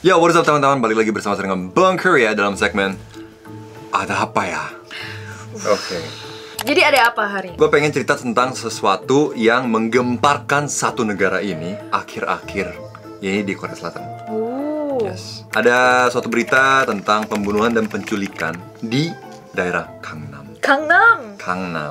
Yo, what is up teman-teman? Balik lagi bersama saya dengan Bang Curry ya dalam segmen Ada Apa Ya? Oke. Jadi ada apa hari ini? Gue pengen cerita tentang sesuatu yang menggemparkan satu negara ini akhir-akhir ini di Korea Selatan. Yes. Ada suatu berita tentang pembunuhan dan penculikan di daerah Gangnam. Gangnam.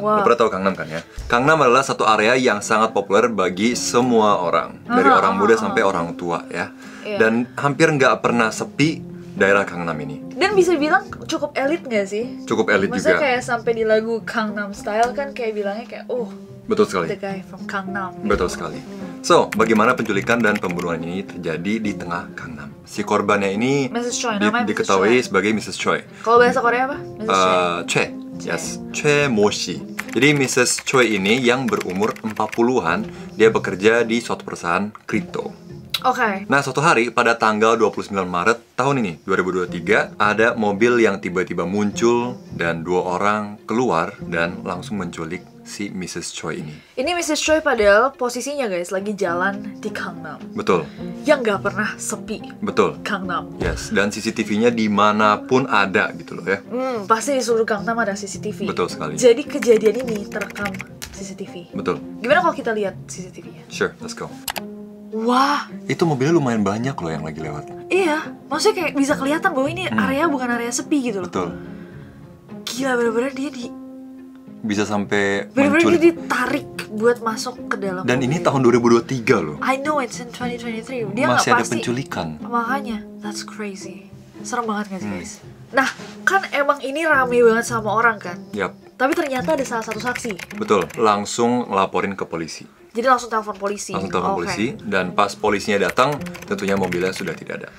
Wow. Lo pernah tahu Gangnam kan ya? Gangnam adalah satu area yang sangat populer bagi semua orang, dari orang muda sampai orang tua ya. Dan hampir nggak pernah sepi daerah Gangnam ini. Dan bisa bilang cukup elit nggak sih? Cukup elit Maksudnya juga. kayak sampai di lagu Gangnam Style kan kayak bilangnya kayak Betul sekali. the guy from Gangnam. Betul sekali. So, bagaimana penculikan dan pembunuhan ini terjadi di tengah Gangnam? Si korbannya ini Mrs. Choi, namanya Mrs. diketahui Choi. sebagai Mrs. Choi. Kalau bahasa Korea apa? Mrs. Choi. Choi. Yes, Choi Mo-shi. Jadi Mrs. Choi ini yang berumur 40-an, dia bekerja di suatu perusahaan kripto. Oke. Nah, suatu hari pada tanggal 29 Maret tahun ini, 2023, ada mobil yang tiba-tiba muncul dan dua orang keluar dan langsung menculik si Mrs. Choi ini. Ini Mrs. Choi padahal posisinya guys lagi jalan di Gangnam. Betul, Yang nggak pernah sepi. betul. Gangnam. Yes, dan CCTV-nya dimanapun ada gitu loh ya. Pasti di seluruh Gangnam ada CCTV. Betul sekali. Jadi kejadian ini terekam CCTV. Betul. Gimana kalau kita lihat CCTV-nya? Sure, let's go. Wah, Itu mobilnya lumayan banyak loh yang lagi lewat. iya. Maksudnya kayak bisa kelihatan bahwa ini area bukan area sepi gitu loh. Betul. Gila, bener-bener dia Bisa sampai bener-bener dia menculik. ditarik buat masuk ke dalam Dan mobil. ini tahun 2023 loh. I know it's in 2023. Dia nggak Masih ada pasti. penculikan. Makanya, that's crazy. Serem banget gak sih guys? Nah, kan emang ini rame banget sama orang kan? Yap, Tapi ternyata ada salah satu saksi. betul. Langsung ngelaporin ke polisi. Jadi langsung telepon polisi. Langsung telepon Oke. polisi. Dan pas polisinya datang, tentunya mobilnya sudah tidak ada.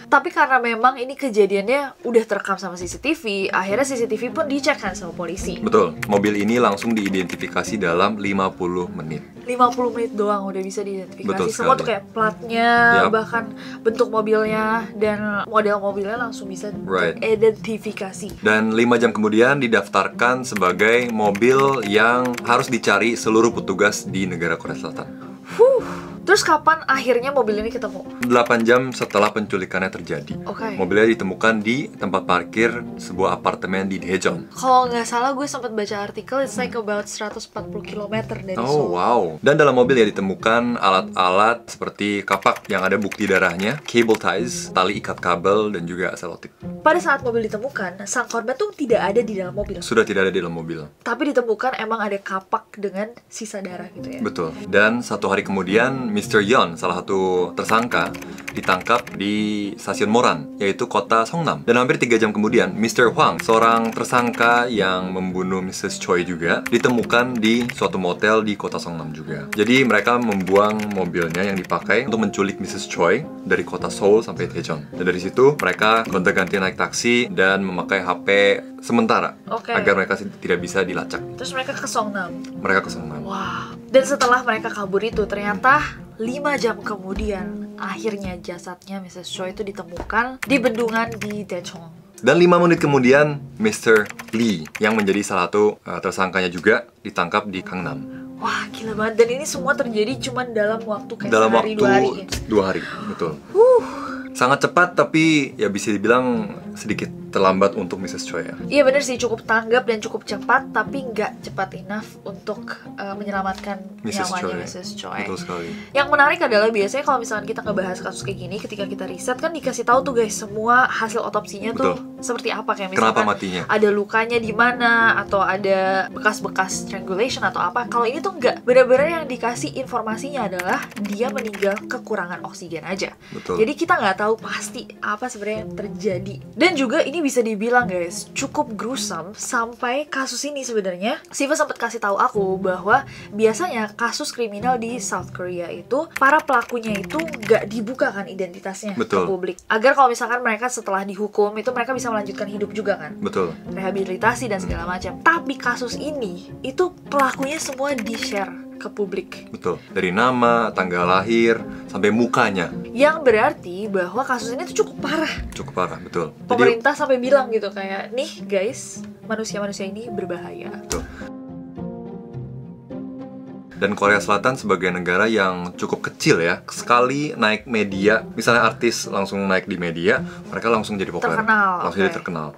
Tapi karena memang ini kejadiannya udah terekam sama CCTV, akhirnya CCTV pun dicek kan sama polisi. Betul, mobil ini langsung diidentifikasi dalam 50 menit. 50 menit doang udah bisa diidentifikasi. Betul Semua sekali. tuh kayak platnya, Yap. bahkan bentuk mobilnya dan model mobilnya langsung bisa Right. teridentifikasi. Dan 5 jam kemudian didaftarkan sebagai mobil yang harus dicari seluruh petugas di negara Korea Selatan. Terus kapan akhirnya mobil ini ketemu? 8 jam setelah penculikannya terjadi. Oke. Mobilnya ditemukan di tempat parkir sebuah apartemen di Daejeon. Kalau nggak salah gue sempat baca artikel, it's like about 140 km dari Oh Seoul. wow. Dan dalam mobil ya ditemukan alat-alat seperti kapak yang ada bukti darahnya, cable ties, tali ikat kabel, dan juga selotip. Pada saat mobil ditemukan, sang korban tuh tidak ada di dalam mobil. Sudah tidak ada di dalam mobil. Tapi ditemukan emang ada kapak dengan sisa darah gitu ya. Betul. Dan 1 hari kemudian, Mr. Yeon, salah satu tersangka, ditangkap di stasiun Moran, yaitu kota Songnam. Dan hampir 3 jam kemudian, Mr. Hwang, seorang tersangka yang membunuh Mrs. Choi juga, ditemukan di suatu motel di kota Songnam juga. Jadi mereka membuang mobilnya yang dipakai untuk menculik Mrs. Choi dari kota Seoul sampai Daejeon. Dan dari situ mereka gonta-ganti naik taksi dan memakai HP sementara Oke. agar mereka tidak bisa dilacak. Terus mereka ke Songnam. Mereka ke Songnam. Wah. Dan setelah mereka kabur itu, ternyata 5 jam kemudian akhirnya jasadnya Mrs. Choi itu ditemukan di bendungan di Daejeon. Dan 5 menit kemudian, Mr. Lee yang menjadi salah satu tersangkanya juga ditangkap di Gangnam. Wah, gila banget. Dan ini semua terjadi cuma dalam waktu kayak Dalam sehari, waktu 2 hari. 2 hari, betul. Sangat cepat tapi ya bisa dibilang sedikit terlambat untuk Mrs. Choi ya. Iya bener sih, cukup tanggap dan cukup cepat, tapi nggak cepat enough untuk menyelamatkan Mrs. nyawanya Choi. Mrs. Choi. Betul sekali. Yang menarik adalah biasanya kalau misalnya kita ngebahas kasus kayak gini, ketika kita riset kan dikasih tahu tuh guys semua hasil otopsinya tuh seperti apa, kayak Kenapa misalkan matinya? ada lukanya di mana atau ada bekas-bekas strangulation atau apa. Kalau ini tuh nggak, bener-bener yang dikasih informasinya adalah dia meninggal kekurangan oksigen aja. Betul. Jadi kita nggak tahu pasti apa sebenarnya yang terjadi. Dan juga ini bisa dibilang guys cukup gruesome sampai kasus ini sebenarnya Siva sempat kasih tahu aku bahwa biasanya kasus kriminal di South Korea itu para pelakunya itu nggak dibukakan identitasnya Betul. ke publik agar kalau misalkan mereka setelah dihukum itu mereka bisa melanjutkan hidup juga kan, Betul. rehabilitasi dan segala macam. Tapi kasus ini itu pelakunya semua di-share ke publik. Betul. Dari nama, tanggal lahir, sampai mukanya. Yang berarti bahwa kasus ini tuh cukup parah. Cukup parah, betul. Jadi, Pemerintah sampai bilang gitu kayak, nih guys, manusia-manusia ini berbahaya. betul. Dan Korea Selatan sebagai negara yang cukup kecil ya, sekali naik media, misalnya artis langsung naik di media, mereka langsung jadi populer, Terkenal, langsung oke. jadi terkenal.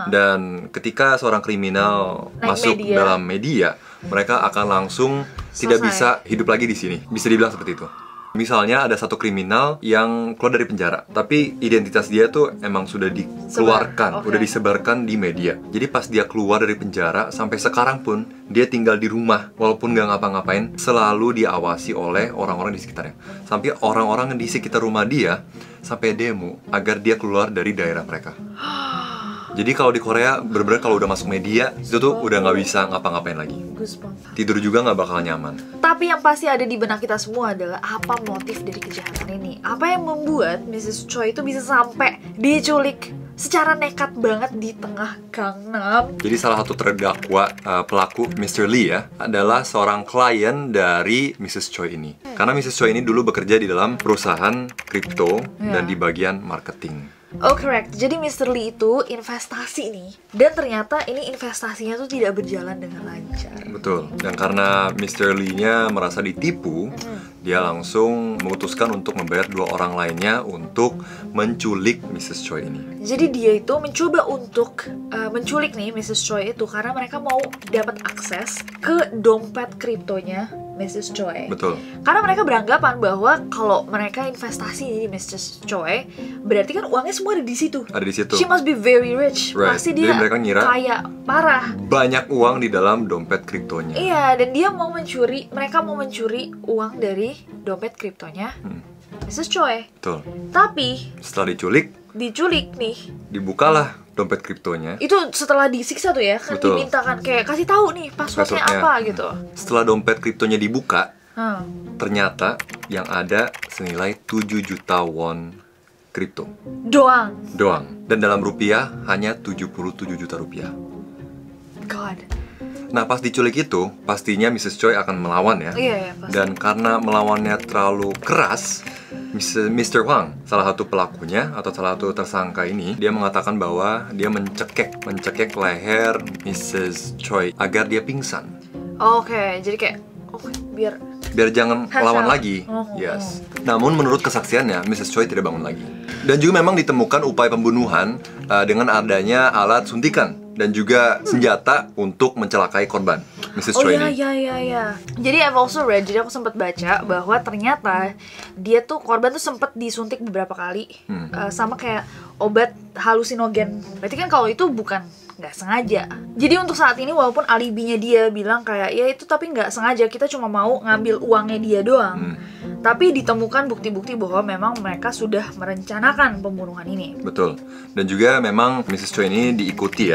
Dan ketika seorang kriminal Naik masuk media. dalam media, mereka akan langsung tidak bisa hidup lagi di sini. Bisa dibilang seperti itu. Misalnya ada satu kriminal yang keluar dari penjara, tapi identitas dia tuh emang sudah dikeluarkan, Oke. udah disebarkan di media. Jadi pas dia keluar dari penjara, sampai sekarang pun dia tinggal di rumah, walaupun nggak ngapa-ngapain, selalu diawasi oleh orang-orang di sekitarnya. Sampai orang-orang di sekitar rumah dia sampai demo agar dia keluar dari daerah mereka. Jadi kalau di Korea, bener-bener kalau udah masuk media, itu tuh udah nggak bisa ngapa-ngapain lagi. Goosebumps. Tidur juga nggak bakal nyaman. Tapi yang pasti ada di benak kita semua adalah apa motif dari kejahatan ini? Apa yang membuat Mrs. Choi itu bisa sampai diculik secara nekat banget di tengah Gangnam? Jadi salah satu terdakwa pelaku Mr. Lee ya adalah seorang klien dari Mrs. Choi ini. Karena Mrs. Choi ini dulu bekerja di dalam perusahaan kripto dan di bagian marketing. Oh correct, jadi Mr. Lee itu investasi nih. Dan ternyata ini investasinya tuh tidak berjalan dengan lancar. Betul. Dan karena Mr. Lee-nya merasa ditipu, dia langsung memutuskan untuk membayar dua orang lainnya untuk menculik Mrs. Choi ini. Jadi dia itu mencoba untuk menculik nih Mrs. Choi itu karena mereka mau dapat akses ke dompet kriptonya Mrs. Choi. Betul. Karena mereka beranggapan bahwa kalau mereka investasi di Mrs. Choi, berarti kan uangnya semua ada di situ. Ada di situ. She must be very rich. Right. Pasti Jadi dia mereka ngira kaya parah. banyak uang di dalam dompet kriptonya. Iya, dan dia mau mereka mau mencuri uang dari dompet kriptonya Mrs. Choi. Betul. Tapi Setelah diculik, nih, dibukalah dompet kriptonya. itu setelah disiksa tuh ya, kan Betul. dimintakan kayak kasih tahu nih passwordnya apa gitu. Setelah dompet kriptonya dibuka, Hmm. ternyata yang ada senilai 7 juta won kripto Doang. doang. Dan dalam rupiah hanya 77 juta rupiah. God. Nah pas diculik itu, pastinya Mrs. Choi akan melawan ya. Iya, pasti. Dan karena melawannya terlalu keras, Mr. Hwang, salah satu pelakunya atau salah satu tersangka ini, dia mengatakan bahwa dia mencekek leher Mrs. Choi agar dia pingsan. Oke, jadi kayak biar Jangan melawan Hasal. lagi. Yes. Namun menurut kesaksiannya, Mrs. Choi tidak bangun lagi. Dan juga memang ditemukan upaya pembunuhan dengan adanya alat suntikan dan juga senjata untuk mencelakai korban Mrs. Oh Choi iya, ini. iya. Jadi I've also read, jadi aku sempat baca bahwa ternyata dia tuh korban tuh sempat disuntik beberapa kali sama kayak obat halusinogen. Berarti kan kalau itu bukan nggak sengaja. Jadi untuk saat ini walaupun alibinya dia bilang kayak ya itu tapi nggak sengaja, kita cuma mau ngambil uangnya dia doang. Tapi ditemukan bukti-bukti bahwa memang mereka sudah merencanakan pembunuhan ini. Betul. Dan juga memang Mrs. Choi ini diikuti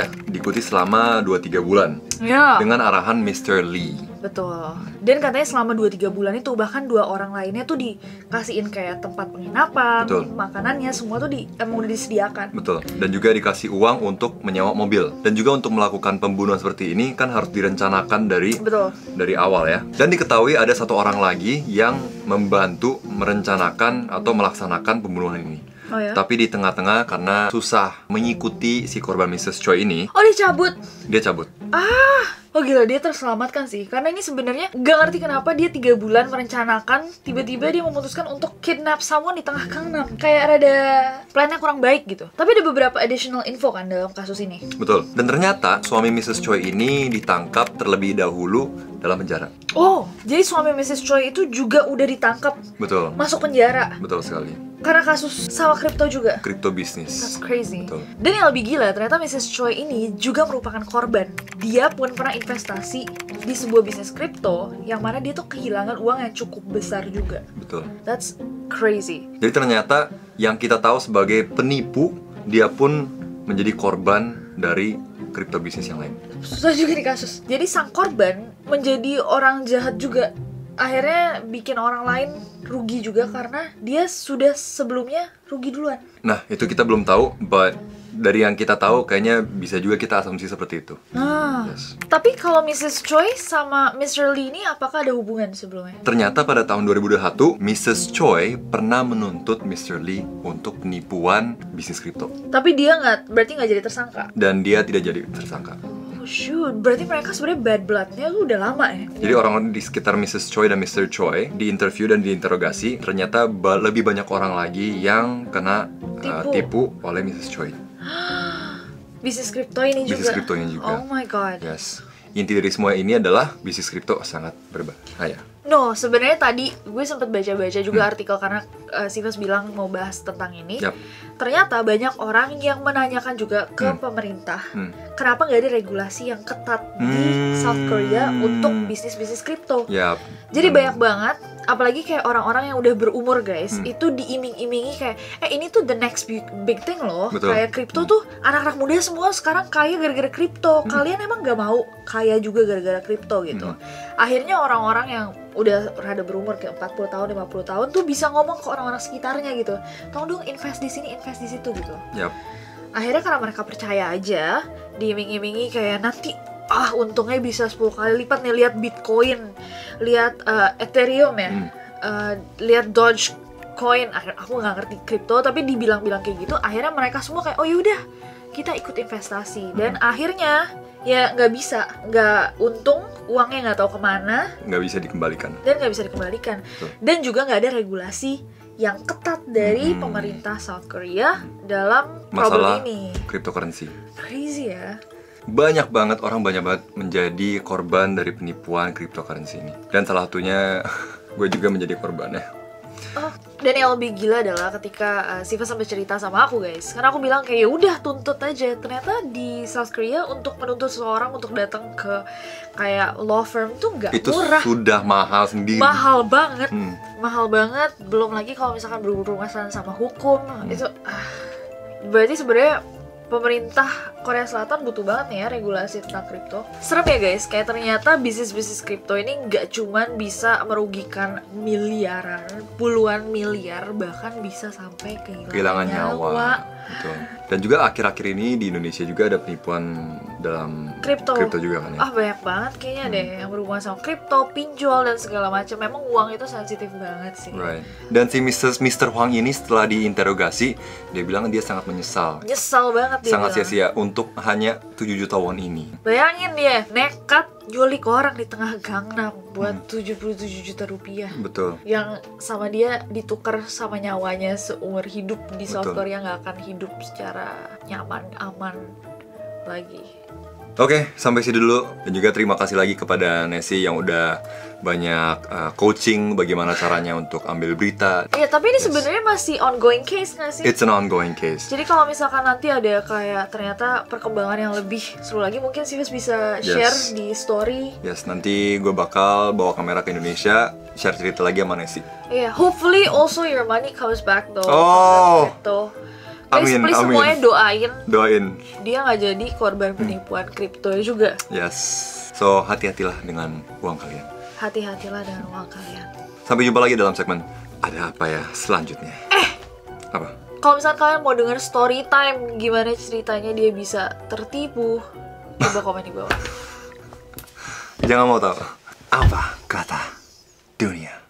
selama 2-3 bulan Ya. dengan arahan Mr. Lee. Betul. Dan katanya selama 2-3 bulan itu bahkan 2 orang lainnya tuh dikasihin kayak tempat penginapan, Betul. makanannya semua tuh emang udah disediakan. Betul. Dan juga dikasih uang untuk menyewa mobil. Dan juga untuk melakukan pembunuhan seperti ini kan harus direncanakan Betul. dari awal ya. Dan diketahui ada satu orang lagi yang membantu merencanakan atau melaksanakan pembunuhan ini. Oh ya? Tapi di tengah-tengah karena susah mengikuti si korban Mrs. Choi ini, Oh dicabut. dia cabut. Oh gila, dia terselamatkan sih. Karena ini sebenarnya gak ngerti kenapa dia 3 bulan merencanakan, tiba-tiba dia memutuskan untuk kidnap someone di tengah Gangnam. Kayak rada plannya kurang baik gitu. Tapi ada beberapa additional info kan dalam kasus ini. Betul. Dan ternyata suami Mrs. Choi ini ditangkap terlebih dahulu dalam penjara. Oh, jadi suami Mrs. Choi itu juga udah ditangkap Betul. masuk penjara Betul sekali. karena kasus sama kripto juga. Crypto business. That's crazy. Betul. Dan yang lebih gila, ternyata Mrs. Choi ini juga merupakan korban. Dia pun pernah investasi di sebuah bisnis kripto yang mana dia tuh kehilangan uang yang cukup besar juga. Betul. That's crazy. Jadi ternyata yang kita tahu sebagai penipu, dia pun menjadi korban dari crypto bisnis yang lain. Susah juga nih kasus. Jadi sang korban menjadi orang jahat juga. Akhirnya bikin orang lain rugi juga karena dia sudah sebelumnya rugi duluan. Nah, itu kita belum tahu, but dari yang kita tahu kayaknya bisa juga kita asumsi seperti itu. Nah, Yes. tapi kalau Mrs. Choi sama Mr. Lee ini apakah ada hubungan sebelumnya? Ternyata pada tahun 2021, Mrs. Choi pernah menuntut Mr. Lee untuk penipuan bisnis kripto. Tapi dia berarti nggak jadi tersangka. Dan dia tidak jadi tersangka. Oh Oh shoot, berarti mereka sebenarnya bad bloodnya tuh udah lama ya? Jadi orang-orang di sekitar Mrs. Choi dan Mr. Choi di interview dan diinterogasi, ternyata lebih banyak orang lagi yang kena tipu oleh Mrs. Choi. Bisnis kripto ini juga? Bisnis kriptonya juga. Oh my god. Yes. Inti dari semua ini adalah bisnis kripto sangat berbahaya. No, sebenarnya tadi gue sempet baca-baca juga artikel karena Sivas bilang mau bahas tentang ini. Yap. Ternyata banyak orang yang menanyakan juga ke pemerintah, kenapa nggak ada regulasi yang ketat di South Korea untuk bisnis-bisnis kripto. Yap. Jadi banyak banget, apalagi kayak orang-orang yang udah berumur guys, itu diiming-imingi kayak, ini tuh the next big thing loh. Betul. Kayak kripto tuh anak-anak muda semua sekarang kaya gara-gara kripto. Kalian emang nggak mau kaya juga gara-gara kripto gitu. Akhirnya orang-orang yang udah rada berumur kayak 40 tahun, 50 tahun tuh bisa ngomong ke orang-orang sekitarnya gitu. Tolong dong invest di sini, invest di situ gitu. Yap. Akhirnya karena mereka percaya aja, diiming-imingi kayak nanti untungnya bisa 10 kali lipat nih, lihat Bitcoin, lihat Ethereum ya, lihat Dogecoin. Aku nggak ngerti kripto tapi dibilang-bilang kayak gitu. Akhirnya mereka semua kayak, oh yaudah kita ikut investasi. Dan akhirnya ya nggak untung, uangnya nggak tahu kemana, Nggak bisa dikembalikan. dan nggak bisa dikembalikan. Dan juga nggak ada regulasi yang ketat dari pemerintah South Korea dalam Masalah problem ini. cryptocurrency. Crazy ya. Banyak banget menjadi korban dari penipuan cryptocurrency ini. Dan salah satunya gue juga menjadi korbannya. Dan yang lebih gila adalah ketika Siva sampai cerita sama aku guys, karena aku bilang kayak ya udah tuntut aja. Ternyata di South Korea untuk menuntut seseorang untuk datang ke kayak law firm tuh nggak Itu murah. sudah mahal sendiri. Mahal banget, mahal banget. Belum lagi kalau misalkan berurusan sama hukum, itu berarti sebenarnya pemerintah Korea Selatan butuh banget nih ya regulasi tentang kripto. Serem ya guys, kayak ternyata bisnis-bisnis kripto ini nggak cuman bisa merugikan miliaran, puluhan miliar, bahkan bisa sampai kehilangan nyawa. Betul. Dan juga akhir-akhir ini di Indonesia juga ada penipuan dalam Kripto juga kan ya. Banyak banget kayaknya deh yang berhubungan sama kripto, pinjol dan segala macam. Memang uang itu sensitif banget sih. Right. Dan si Mr. Hwang ini setelah diinterogasi, dia bilang dia sangat menyesal. Nyesal banget dia Sangat bilang. sia-sia untuk hanya 7 juta won ini. Bayangin dia nekat nyulik orang di tengah Gangnam buat 77 juta rupiah. Betul. Yang sama dia ditukar sama nyawanya seumur hidup di South Betul. Korea, nggak akan hidup secara nyaman, aman lagi. Oke, sampai sini dulu. Dan juga terima kasih lagi kepada Nessie yang udah banyak coaching bagaimana caranya untuk ambil berita. Iya, tapi ini sebenarnya masih ongoing case nggak sih? It's an ongoing case. Jadi kalau misalkan nanti ada kayak ternyata perkembangan yang lebih seru lagi, mungkin Sivas bisa share di story. Yes, nanti gue bakal bawa kamera ke Indonesia, share cerita lagi sama Nessie. Iya, hopefully also your money comes back though. Oh. Gitu. Please, Amin, please amin. semuanya Doain. dia nggak jadi korban penipuan kripto juga. Yes. So, hati-hatilah dengan uang kalian. Hati-hatilah dengan uang kalian. Sampai jumpa lagi dalam segmen Ada Apa Ya selanjutnya. Apa? Kalau misalnya kalian mau denger story time gimana ceritanya dia bisa tertipu, coba komen di bawah. Jangan mau tahu apa kata dunia.